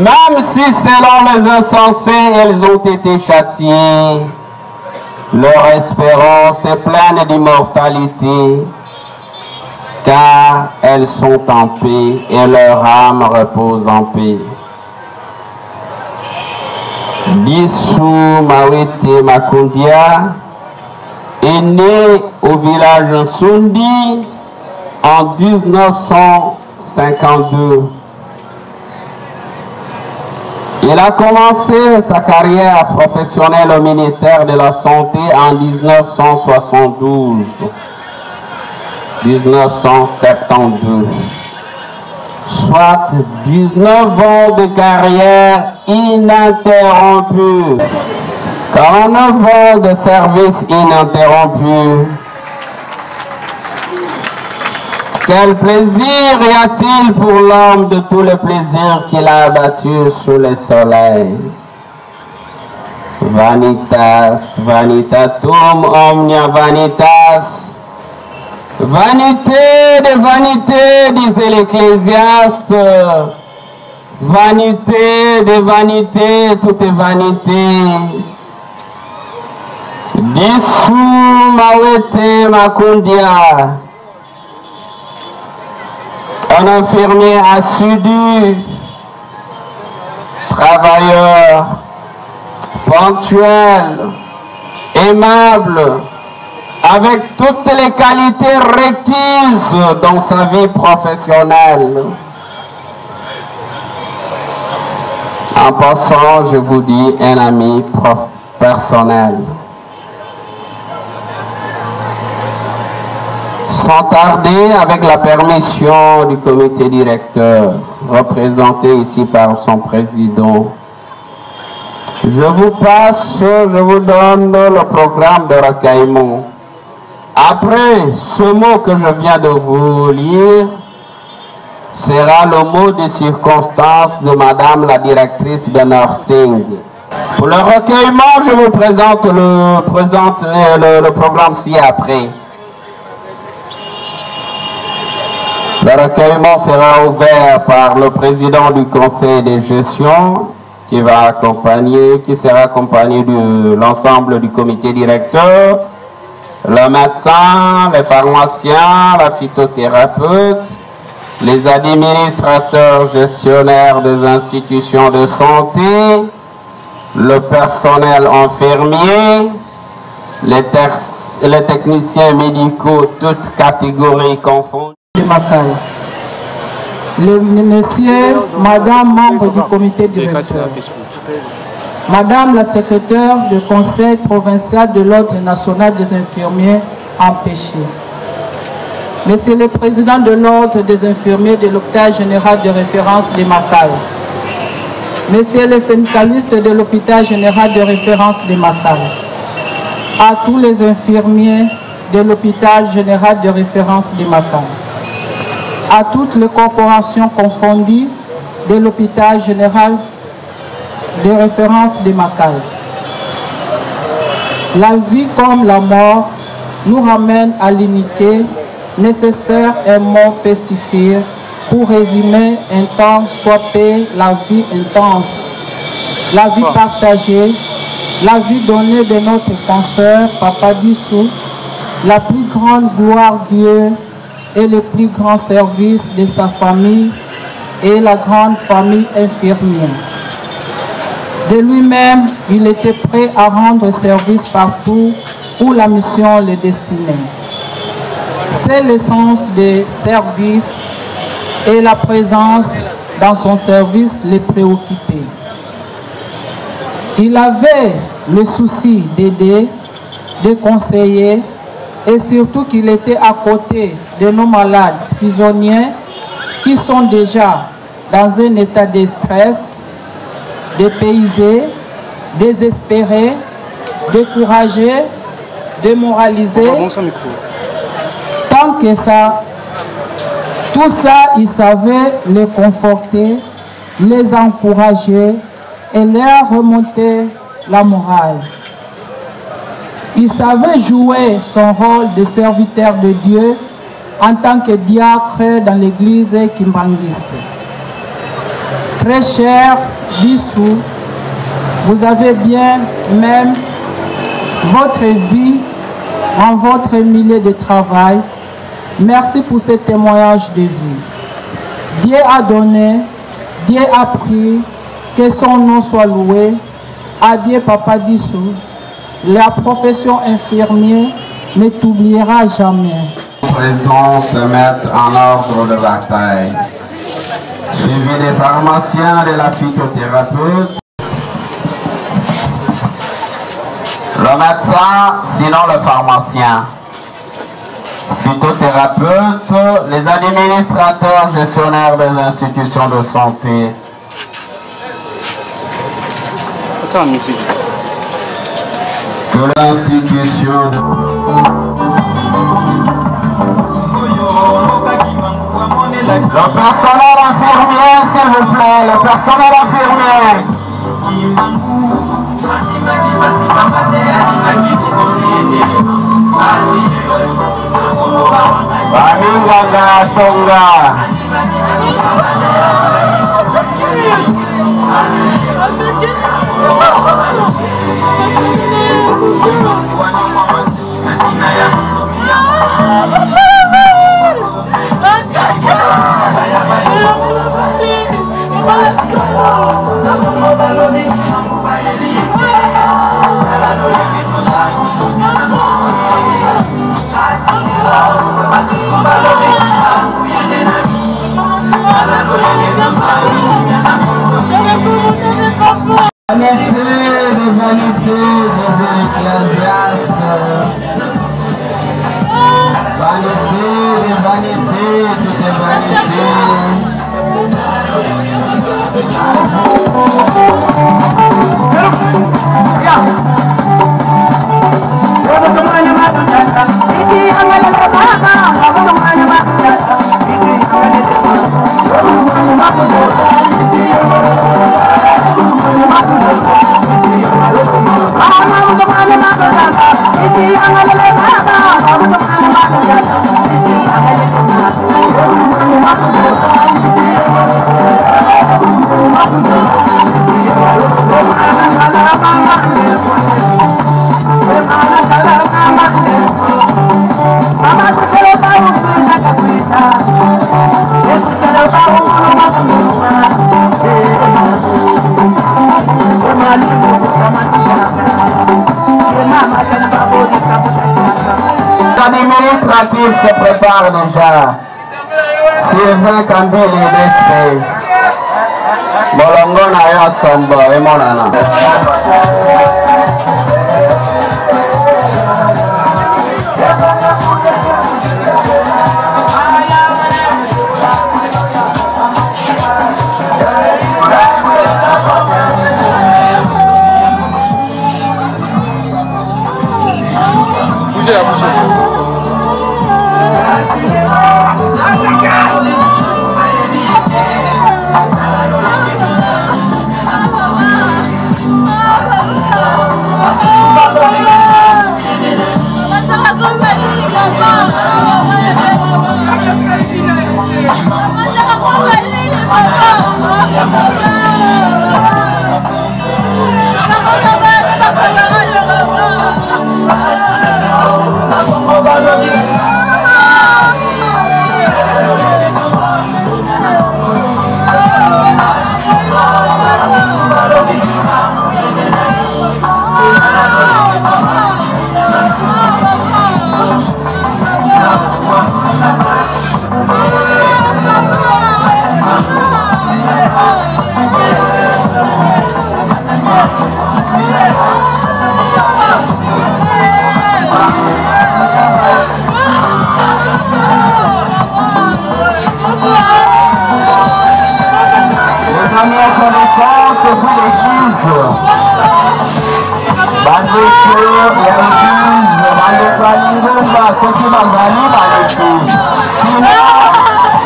Même si selon les insensés, elles ont été châtiées, leur espérance est pleine d'immortalité, car elles sont en paix et leur âme repose en paix. Dissou Mawete Makundia est né au village Nsundi en 1952. Il a commencé sa carrière professionnelle au ministère de la Santé en 1972. Soit 19 ans de carrière ininterrompue. 49 ans de service ininterrompu. Quel plaisir y a-t-il pour l'homme de tout le plaisir qu'il a abattu sous le soleil? Vanitas, vanitatum omnia vanitas. Vanité de vanité, disait l'Ecclésiaste. Vanité de vanité, tout est vanité. Dissou Mawete Makundia. Un infirmier assidu, travailleur, ponctuel, aimable, avec toutes les qualités requises dans sa vie professionnelle. En passant, je vous dis, un ami personnel. Sans tarder, avec la permission du comité directeur, représenté ici par son président, je vous donne le programme de recueillement. Après ce mot que je viens de vous lire, sera le mot de circonstance de Madame la directrice de nursing. Pour le recueillement, je vous présente le programme ci-après. Le recueillement sera ouvert par le président du conseil de gestion qui sera accompagné de l'ensemble du comité directeur, le médecin, les pharmaciens, la phytothérapeute, les administrateurs gestionnaires des institutions de santé, le personnel infirmier, les techniciens médicaux, toutes catégories confondues. Les messieurs, madame, membres du comité directeur, madame la secrétaire du conseil provincial de l'ordre national des infirmiers empêchés, monsieur le président de l'ordre des infirmiers de l'hôpital général de référence de Makala, monsieur le syndicaliste de l'hôpital général de référence de Makala, à tous les infirmiers de l'hôpital général de référence de Makala, à toutes les corporations confondues de l'hôpital général de référence de Makala. La vie comme la mort nous ramène à l'unité nécessaire et mot pacifié pour résumer un temps soit paix, la vie intense, la vie partagée, la vie donnée de notre penseur Papa Dissou, la plus grande gloire Dieu et le plus grand service de sa famille et la grande famille infirmière. De lui-même, il était prêt à rendre service partout où la mission le destinait. C'est l'essence des services et la présence dans son service les préoccupait. Il avait le souci d'aider, de conseiller, et surtout qu'il était à côté de nos malades prisonniers qui sont déjà dans un état de stress, dépaysés, désespérés, découragés, démoralisés. Tant que ça, tout ça, il savait les conforter, les encourager et leur remonter la morale. Il savait jouer son rôle de serviteur de Dieu en tant que diacre dans l'église kimbanguiste. Très cher Dissou, vous avez bien même votre vie en votre milieu de travail. Merci pour ce témoignage de vie. Dieu a donné, Dieu a pris, que son nom soit loué. Adieu Papa Dissou. La profession infirmier ne t'oubliera jamais. Présents se mettre en ordre de bataille. Suivi des pharmaciens, de la phytothérapeute, le médecin, sinon le pharmacien, phytothérapeute, les administrateurs, gestionnaires des institutions de santé. Que l'institution de... Le personnel infirmier, s'il vous plaît, le personnel infirmier. Baminga Tonga. Vanité des vanités des ecclésiastes. Vanité des vanités, toutes les vanités. L'administratif se prépare déjà. Sylvain Kambil et Desprez. Bolongo na yo sombo et monana. Bougez là, bougez.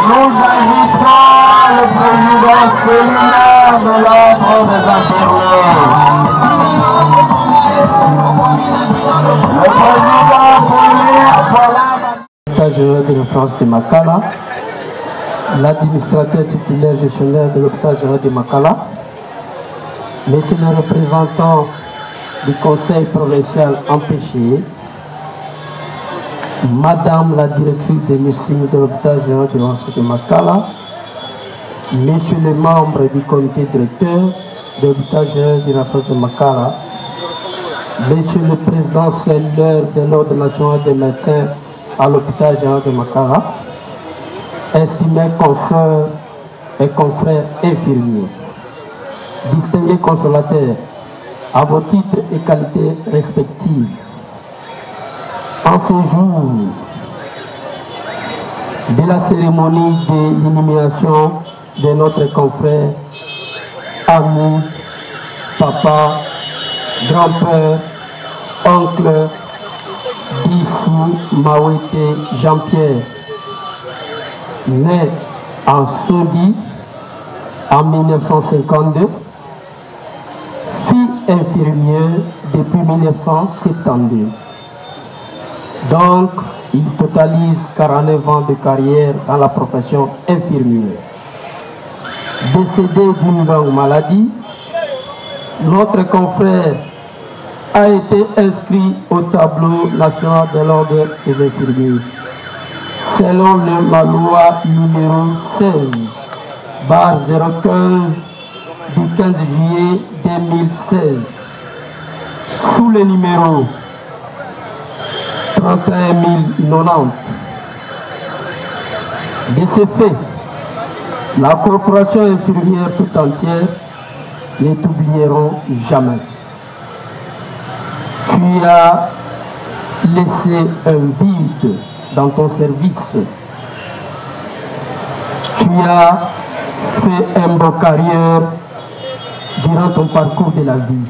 Nous invitons le président séminaire de l'ordre des infirmiers. Le président pour la... de référence de Makala. l'administrateur titulaire gestionnaire de l'hôpital général de Makala, Monsieur le représentant du conseil provincial empêché, Madame la directrice des médecines de l'hôpital général de Makala, Messieurs les membres du comité directeur de l'hôpital général de la France de Makala, Monsieur le président cellulaire de l'Ordre national des médecins à l'hôpital général de Makala, estimés consoeurs et confrères infirmiers, distingués consolateurs, à vos titres et qualités respectives, en ce jour de la cérémonie d'élimination de notre confrère, ami, papa, grand-père, oncle, Dissou Mawete Jean-Pierre, né en Soudi en 1952, fille infirmière depuis 1972. Donc, il totalise 49 ans de carrière dans la profession infirmière. Décédé d'une longue maladie, notre confrère a été inscrit au tableau national de l'ordre des infirmiers. Selon la loi numéro 16/015 du 15 juillet 2016, sous le numéro 31090. De ce fait, la corporation infirmière tout entière ne t'oublieront jamais. Tu as laissé un vide dans ton service. Tu as fait un beau carrière durant ton parcours de la vie.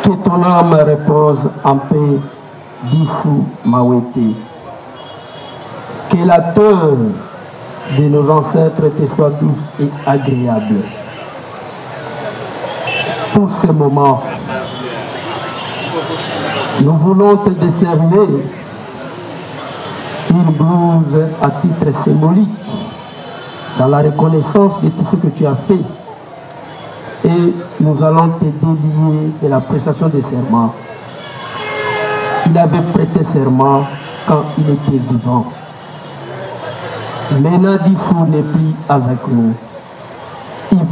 Que ton âme repose en paix, Dissou Mawete. Que la peur de nos ancêtres te soit douce et agréable. Tous ces moments, nous voulons te décerner une blouse à titre symbolique dans la reconnaissance de tout ce que tu as fait. Et nous allons te délier de la prestation de serment. Il avait prêté serment quand il était vivant. Maintenant, Dissou n'est plus avec nous. Il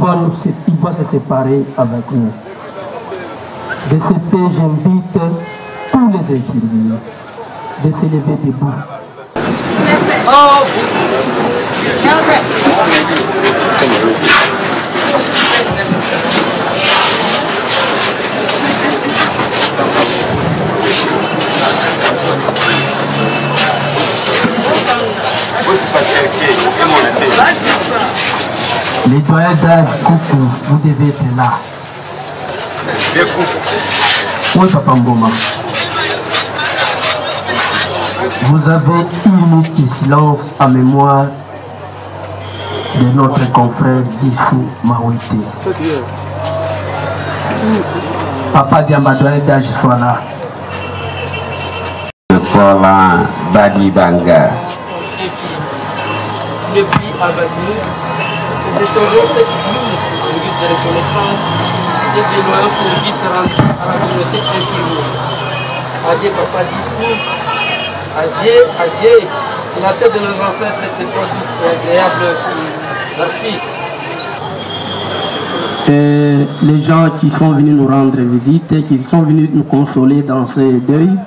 va se séparer avec nous. De ce fait, j'invite tous les infirmiers de se lever debout. Les doyens d'âge, coucou, vous devez être là. Oui, Papa Mboma. Vous avez une minute de silence en mémoire de notre confrère Dissou Mawete. Papa Diamba, doyen d'âge, soit là. Paulin Badibanga. Depuis avec nous, c'est désormais cette blouse en guise de reconnaissance et de loyaux services rendus à la communauté infirmière. Adieu Papa Dissou, adieu, adieu. Que la tête de nos ancêtres te soit douce et agréable. Merci. Et les gens qui sont venus nous rendre visite, qui sont venus nous consoler dans ce deuil,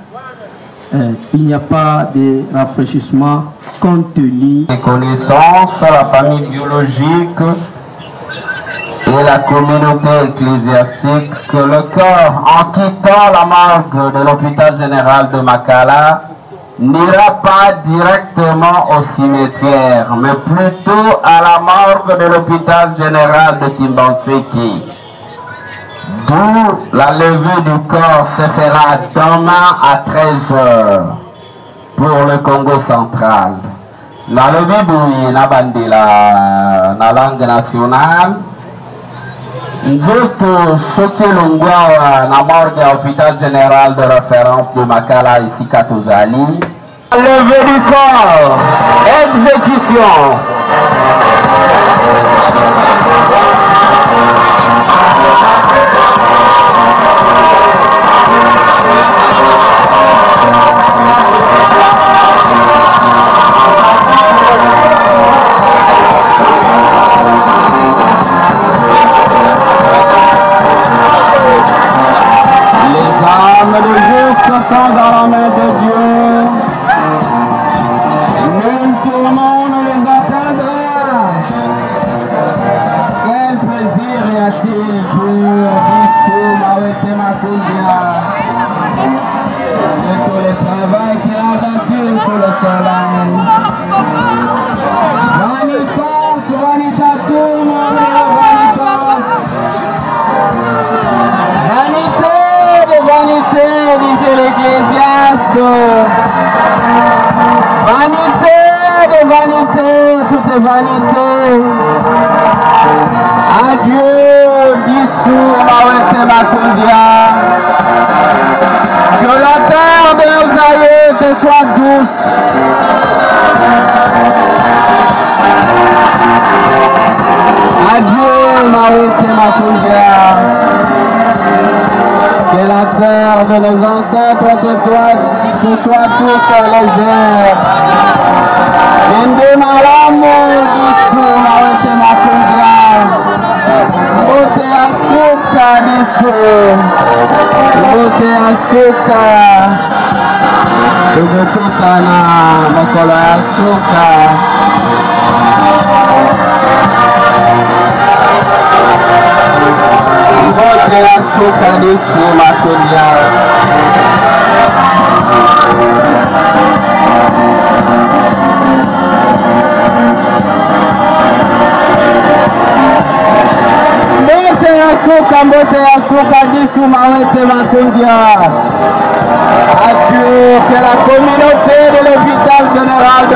il n'y a pas de rafraîchissement compte tenu Les connaissances, la famille biologique et la communauté ecclésiastique que le corps, en quittant la morgue de l'hôpital général de Makala, n'ira pas directement au cimetière, mais plutôt à la morgue de l'hôpital général de Kimbanseki. D'où la levée du corps se fera demain à 13h pour le Congo central. La levée bouille na bandela na langue nationale. Nzoto choqué l'ongwa na morgue à l'hôpital général de référence de Makala ici Katozali. Levée du corps. Exécution. Les âmes de justes sont dans la main de Dieu. Nul tourment ne les atteindra. Quel plaisir y a-t-il pour Bissou Mawete Makudia de tout le travail qu'il a battu sous le soleil. Vanitas, vanitatum, vanitas. Vanité de vanité, disait l'Ecclésiaste. Vanité de vanité, toute vanité. Adieu, Bissou Mawete Makudia. Que la terre de nos aïeux te soit douce. Adieu, Mawete Makudia. Que la terre de nos ancêtres te soit douce et légère. Inde malamu, Bissou Mawete Makudia. Bote asuka, Bissou. Bote asuka. Tukutana mokolo ya asuka. Bote asuka, Bissou Makudia. Mbote asuka, Bissou Mawete Makudia. Adieu, que la communauté de l'hôpital général de...